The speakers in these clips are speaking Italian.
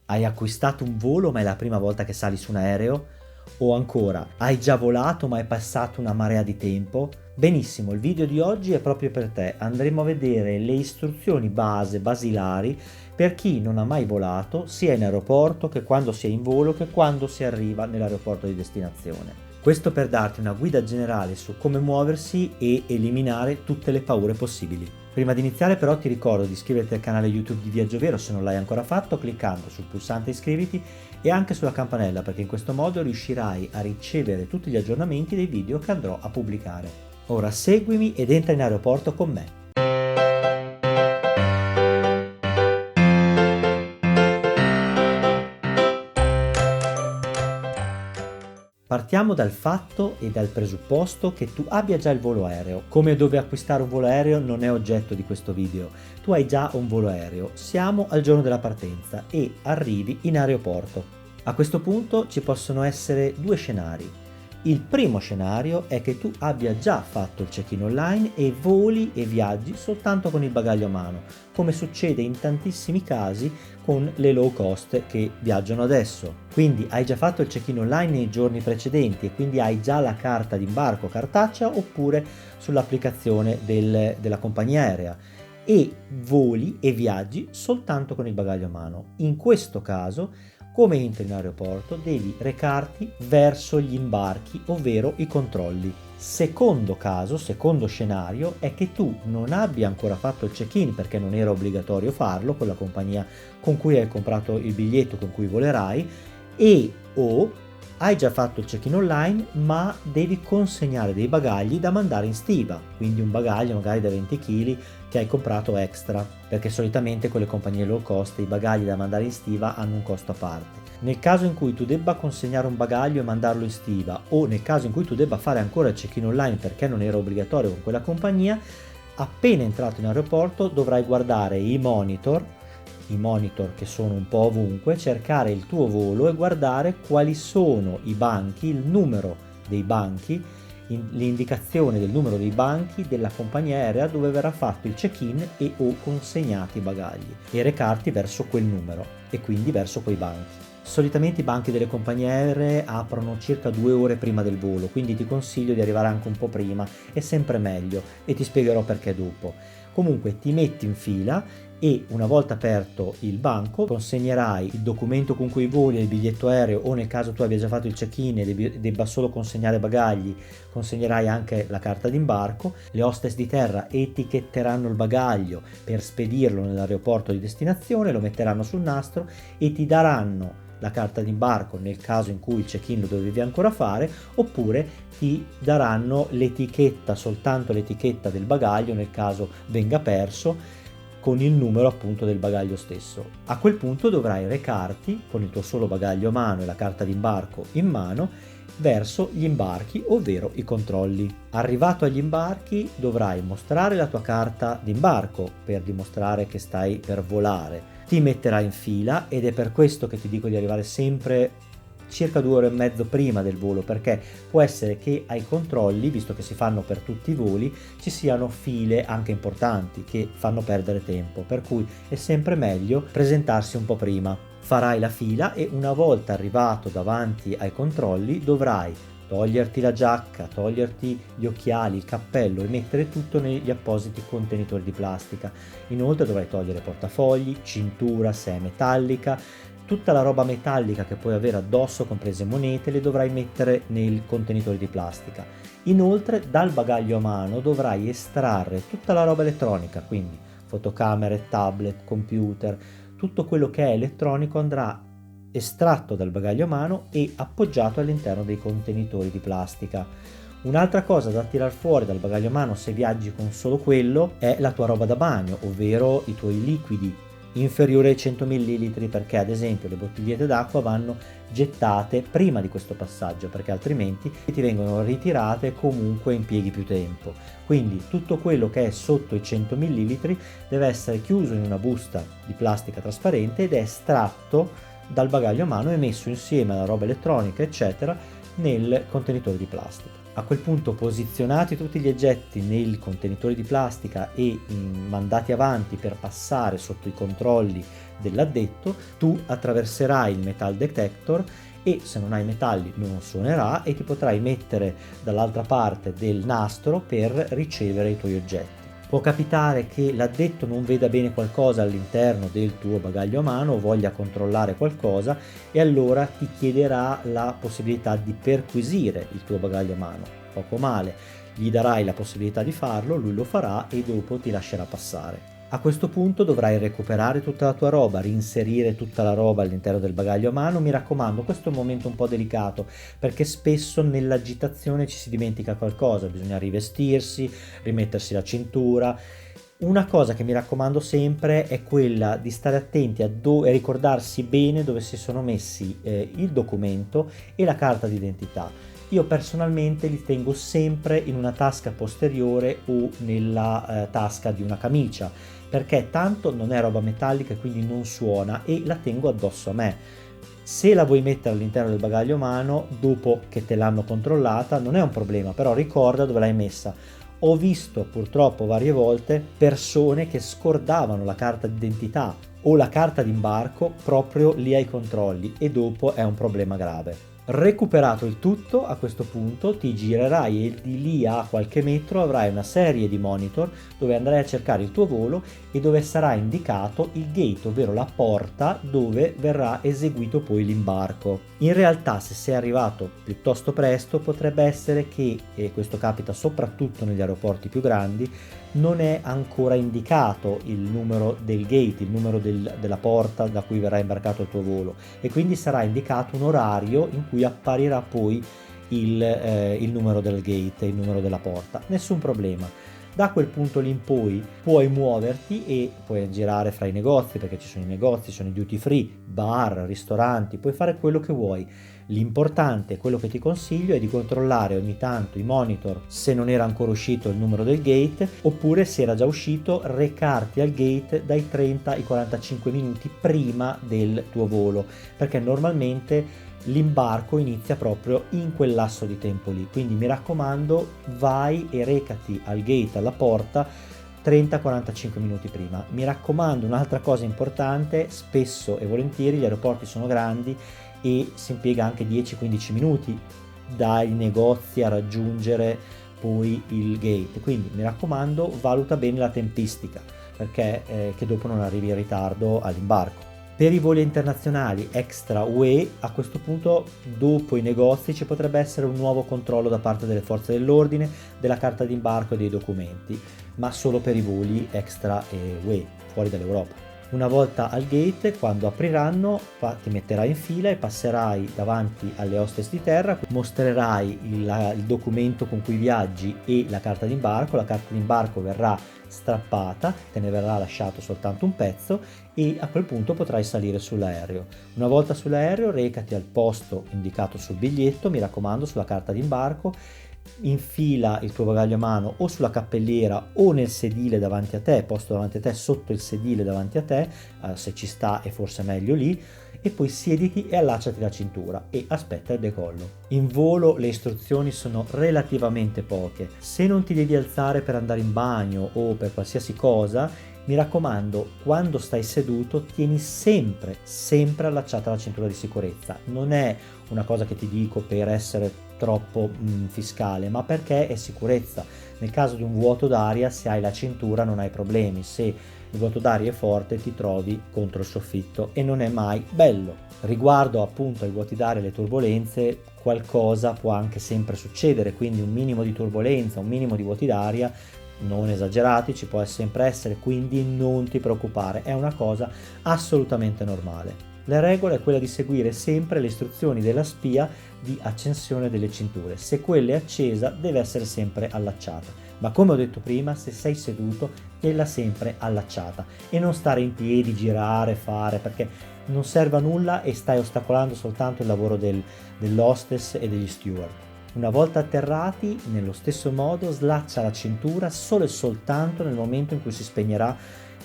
Hai acquistato un volo ma è la prima volta che sali su un aereo? O ancora, hai già volato ma è passato una marea di tempo? Benissimo, il video di oggi è proprio per te. Andremo a vedere le istruzioni basilari per chi non ha mai volato, sia in aeroporto che quando si è in volo che quando si arriva nell'aeroporto di destinazione. Questo per darti una guida generale su come muoversi e eliminare tutte le paure possibili. Prima di iniziare però ti ricordo di iscriverti al canale YouTube di Viaggio Vero se non l'hai ancora fatto cliccando sul pulsante iscriviti e anche sulla campanella, perché in questo modo riuscirai a ricevere tutti gli aggiornamenti dei video che andrò a pubblicare. Ora seguimi ed entra in aeroporto con me. Partiamo dal fatto e dal presupposto che tu abbia già il volo aereo. Come e dove acquistare un volo aereo non è oggetto di questo video. Tu hai già un volo aereo, siamo al giorno della partenza e arrivi in aeroporto. A questo punto ci possono essere due scenari. Il primo scenario è che tu abbia già fatto il check-in online e voli e viaggi soltanto con il bagaglio a mano, come succede in tantissimi casi con le low cost che viaggiano adesso. Quindi hai già fatto il check-in online nei giorni precedenti e quindi hai già la carta d'imbarco cartacea oppure sull'applicazione della compagnia aerea e voli e viaggi soltanto con il bagaglio a mano. In questo caso, come entri in aeroporto, devi recarti verso gli imbarchi, ovvero i controlli. Secondo caso, secondo scenario, è che tu non abbia ancora fatto il check-in perché non era obbligatorio farlo con la compagnia con cui hai comprato il biglietto con cui volerai e o hai già fatto il check-in online ma devi consegnare dei bagagli da mandare in stiva, quindi un bagaglio magari da 20 kg che hai comprato extra, perché solitamente con le compagnie low cost i bagagli da mandare in stiva hanno un costo a parte. Nel caso in cui tu debba consegnare un bagaglio e mandarlo in stiva o nel caso in cui tu debba fare ancora il check-in online perché non era obbligatorio con quella compagnia, appena entrato in aeroporto dovrai guardare i monitor che sono un po' ovunque, cercare il tuo volo e guardare quali sono i banchi, il numero dei banchi, l'indicazione del numero dei banchi della compagnia aerea dove verrà fatto il check-in e o consegnati i bagagli e recarti verso quel numero e quindi verso quei banchi. Solitamente i banchi delle compagnie aeree aprono circa 2 ore prima del volo, quindi ti consiglio di arrivare anche un po' prima, è sempre meglio e ti spiegherò perché dopo. Comunque ti metti in fila e una volta aperto il banco consegnerai il documento con cui voli, il biglietto aereo o nel caso tu abbia già fatto il check-in e debba solo consegnare bagagli, consegnerai anche la carta d'imbarco. Le hostess di terra etichetteranno il bagaglio per spedirlo nell'aeroporto di destinazione, lo metteranno sul nastro e ti daranno la carta d'imbarco nel caso in cui il check-in lo dovevi ancora fare, oppure ti daranno l'etichetta, soltanto l'etichetta del bagaglio nel caso venga perso, con il numero appunto del bagaglio stesso. A quel punto dovrai recarti con il tuo solo bagaglio a mano e la carta d'imbarco in mano verso gli imbarchi, ovvero i controlli. Arrivato agli imbarchi dovrai mostrare la tua carta d'imbarco per dimostrare che stai per volare. Ti metterai in fila ed è per questo che ti dico di arrivare sempre circa 2 ore e mezzo prima del volo, perché può essere che ai controlli, visto che si fanno per tutti i voli, ci siano file anche importanti che fanno perdere tempo, per cui è sempre meglio presentarsi un po' prima. Farai la fila e una volta arrivato davanti ai controlli dovrai toglierti la giacca, toglierti gli occhiali, il cappello e mettere tutto negli appositi contenitori di plastica. Inoltre dovrai togliere portafogli, cintura se è metallica, tutta la roba metallica che puoi avere addosso, comprese monete, le dovrai mettere nei contenitori di plastica. Inoltre dal bagaglio a mano dovrai estrarre tutta la roba elettronica, quindi fotocamere, tablet, computer, tutto quello che è elettronico andrà estratto dal bagaglio a mano e appoggiato all'interno dei contenitori di plastica. Un'altra cosa da tirar fuori dal bagaglio a mano se viaggi con solo quello è la tua roba da bagno, ovvero i tuoi liquidi inferiori ai 100 ml, perché ad esempio le bottigliette d'acqua vanno gettate prima di questo passaggio, perché altrimenti ti vengono ritirate e comunque impieghi più tempo. Quindi tutto quello che è sotto i 100 ml deve essere chiuso in una busta di plastica trasparente ed è estratto dal bagaglio a mano e messo insieme alla roba elettronica eccetera nel contenitore di plastica. A quel punto, posizionati tutti gli oggetti nei contenitori di plastica e mandati avanti per passare sotto i controlli dell'addetto, tu attraverserai il metal detector e se non hai metalli non suonerà e ti potrai mettere dall'altra parte del nastro per ricevere i tuoi oggetti. Può capitare che l'addetto non veda bene qualcosa all'interno del tuo bagaglio a mano o voglia controllare qualcosa e allora ti chiederà la possibilità di perquisire il tuo bagaglio a mano. Poco male, gli darai la possibilità di farlo, lui lo farà e dopo ti lascerà passare. A questo punto dovrai recuperare tutta la tua roba, reinserire tutta la roba all'interno del bagaglio a mano. Mi raccomando, questo è un momento un po' delicato perché spesso nell'agitazione ci si dimentica qualcosa, bisogna rivestirsi, rimettersi la cintura. Una cosa che mi raccomando sempre è quella di stare attenti a ricordarsi bene dove si sono messi il documento e la carta d'identità. Io personalmente li tengo sempre in una tasca posteriore o nella tasca di una camicia, perché tanto non è roba metallica e quindi non suona e la tengo addosso a me. Se la vuoi mettere all'interno del bagaglio a mano dopo che te l'hanno controllata non è un problema, però ricorda dove l'hai messa. Ho visto purtroppo varie volte persone che scordavano la carta d'identità o la carta d'imbarco proprio lì ai controlli e dopo è un problema grave. Recuperato il tutto, a questo punto ti girerai e di lì a qualche metro avrai una serie di monitor dove andrai a cercare il tuo volo e dove sarà indicato il gate, ovvero la porta dove verrà eseguito poi l'imbarco. In realtà, se sei arrivato piuttosto presto, potrebbe essere che, e questo capita soprattutto negli aeroporti più grandi, non è ancora indicato il numero del gate, il numero della porta da cui verrà imbarcato il tuo volo e quindi sarà indicato un orario in cui apparirà poi il numero del gate, il numero della porta. Nessun problema. Da quel punto lì in poi puoi muoverti e puoi girare fra i negozi, perché ci sono i negozi, ci sono i duty free, bar, ristoranti, puoi fare quello che vuoi. L'importante, quello che ti consiglio, è di controllare ogni tanto i monitor se non era ancora uscito il numero del gate, oppure se era già uscito recarti al gate dai 30 ai 45 minuti prima del tuo volo, perché normalmente l'imbarco inizia proprio in quel lasso di tempo lì. Quindi mi raccomando, vai e recati al gate, alla porta 30-45 minuti prima. Mi raccomando, un'altra cosa importante, spesso e volentieri gli aeroporti sono grandi e si impiega anche 10-15 minuti dai negozi a raggiungere poi il gate, quindi mi raccomando, valuta bene la tempistica perché che dopo non arrivi in ritardo all'imbarco. Per i voli internazionali extra UE, a questo punto dopo i negozi ci potrebbe essere un nuovo controllo da parte delle forze dell'ordine della carta d'imbarco e dei documenti, ma solo per i voli extra UE, fuori dall'Europa. Una volta al gate, quando apriranno, ti metterai in fila e passerai davanti alle hostess di terra, mostrerai il documento con cui viaggi e la carta d'imbarco. La carta d'imbarco verrà strappata, te ne verrà lasciato soltanto un pezzo e a quel punto potrai salire sull'aereo. Una volta sull'aereo, recati al posto indicato sul biglietto, mi raccomando, sulla carta d'imbarco, infila il tuo bagaglio a mano o sulla cappelliera o nel sedile davanti a te, posto davanti a te, sotto il sedile davanti a te, se ci sta è forse meglio lì, e poi siediti e allacciati la cintura e aspetta il decollo. In volo le istruzioni sono relativamente poche. Se non ti devi alzare per andare in bagno o per qualsiasi cosa, mi raccomando, quando stai seduto tieni sempre allacciata la cintura di sicurezza. Non è una cosa che ti dico per essere troppo fiscale, ma perché è sicurezza. Nel caso di un vuoto d'aria, se hai la cintura non hai problemi, se il vuoto d'aria è forte ti trovi contro il soffitto e non è mai bello. Riguardo appunto ai vuoti d'aria e alle turbolenze, qualcosa può anche sempre succedere, quindi un minimo di turbolenza, un minimo di vuoti d'aria non esagerati ci può sempre essere, quindi non ti preoccupare, è una cosa assolutamente normale. La regola è quella di seguire sempre le istruzioni della spia di accensione delle cinture. Se quella è accesa deve essere sempre allacciata, ma come ho detto prima, se sei seduto tienila sempre allacciata e non stare in piedi, girare, fare, perché non serve a nulla e stai ostacolando soltanto il lavoro dell'hostess e degli steward. Una volta atterrati, nello stesso modo slaccia la cintura solo e soltanto nel momento in cui si spegnerà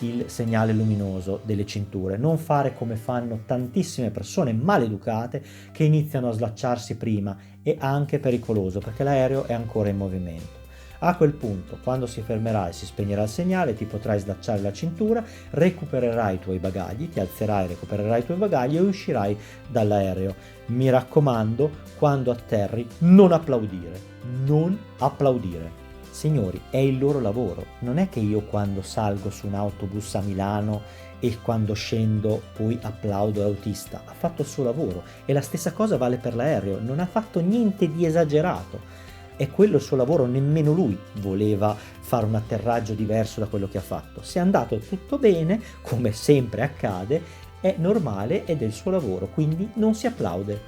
il segnale luminoso delle cinture, non fare come fanno tantissime persone maleducate che iniziano a slacciarsi prima, è anche pericoloso perché l'aereo è ancora in movimento. A quel punto, quando si fermerà e si spegnerà il segnale, ti potrai slacciare la cintura, recupererai i tuoi bagagli, ti alzerai, recupererai i tuoi bagagli e uscirai dall'aereo. Mi raccomando, quando atterri, non applaudire, non applaudire. Signori, è il loro lavoro. Non è che io quando salgo su un autobus a Milano e quando scendo poi applaudo l'autista. Ha fatto il suo lavoro e la stessa cosa vale per l'aereo. Non ha fatto niente di esagerato. È quello il suo lavoro, nemmeno lui voleva fare un atterraggio diverso da quello che ha fatto. Se è andato tutto bene, come sempre accade, è normale ed è il suo lavoro, quindi non si applaude.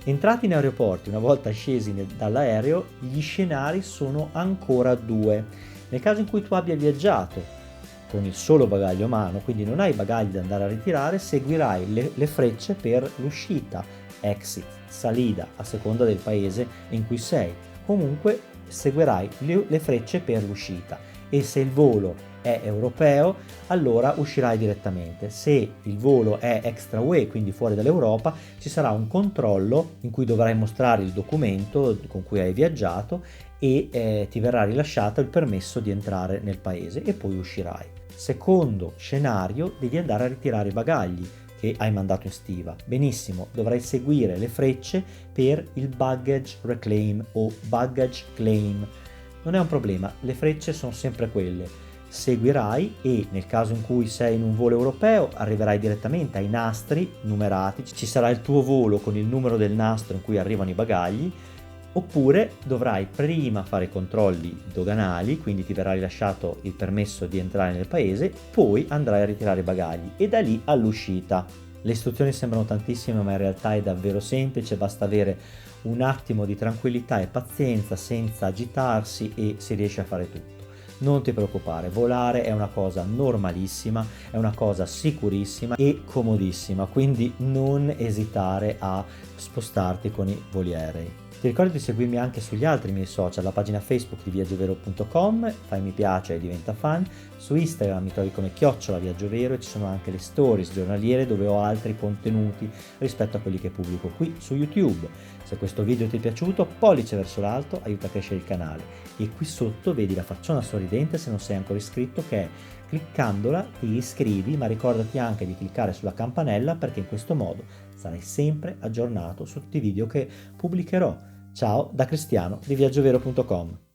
Entrati in aeroporti, una volta scesi dall'aereo, gli scenari sono ancora due. Nel caso in cui tu abbia viaggiato con il solo bagaglio a mano, quindi non hai bagagli da andare a ritirare, seguirai le frecce per l'uscita, exit, salita, a seconda del paese in cui sei. Comunque seguirai le frecce per l'uscita e se il volo è europeo, allora uscirai direttamente. Se il volo è extra UE, quindi fuori dall'Europa, ci sarà un controllo in cui dovrai mostrare il documento con cui hai viaggiato e ti verrà rilasciato il permesso di entrare nel paese e poi uscirai. Secondo scenario, devi andare a ritirare i bagagli che hai mandato in stiva. Benissimo, dovrai seguire le frecce per il baggage reclaim o baggage claim. Non è un problema, le frecce sono sempre quelle. Seguirai e nel caso in cui sei in un volo europeo arriverai direttamente ai nastri numerati, ci sarà il tuo volo con il numero del nastro in cui arrivano i bagagli, oppure dovrai prima fare i controlli doganali, quindi ti verrà rilasciato il permesso di entrare nel paese, poi andrai a ritirare i bagagli e da lì all'uscita. Le istruzioni sembrano tantissime, ma in realtà è davvero semplice, basta avere un attimo di tranquillità e pazienza senza agitarsi e si riesce a fare tutto. Non ti preoccupare, volare è una cosa normalissima, è una cosa sicurissima e comodissima, quindi non esitare a spostarti con i voli aerei. Ti ricordo di seguirmi anche sugli altri miei social, la pagina Facebook di viaggiovero.com, fai mi piace e diventa fan, su Instagram mi trovi come @viaggiovero e ci sono anche le stories giornaliere dove ho altri contenuti rispetto a quelli che pubblico qui su YouTube. Se questo video ti è piaciuto, pollice verso l'alto, aiuta a crescere il canale e qui sotto vedi la facciona sorridente se non sei ancora iscritto che è cliccandola ti iscrivi, ma ricordati anche di cliccare sulla campanella perché in questo modo sarai sempre aggiornato su tutti i video che pubblicherò. Ciao da Cristiano di viaggiovero.com.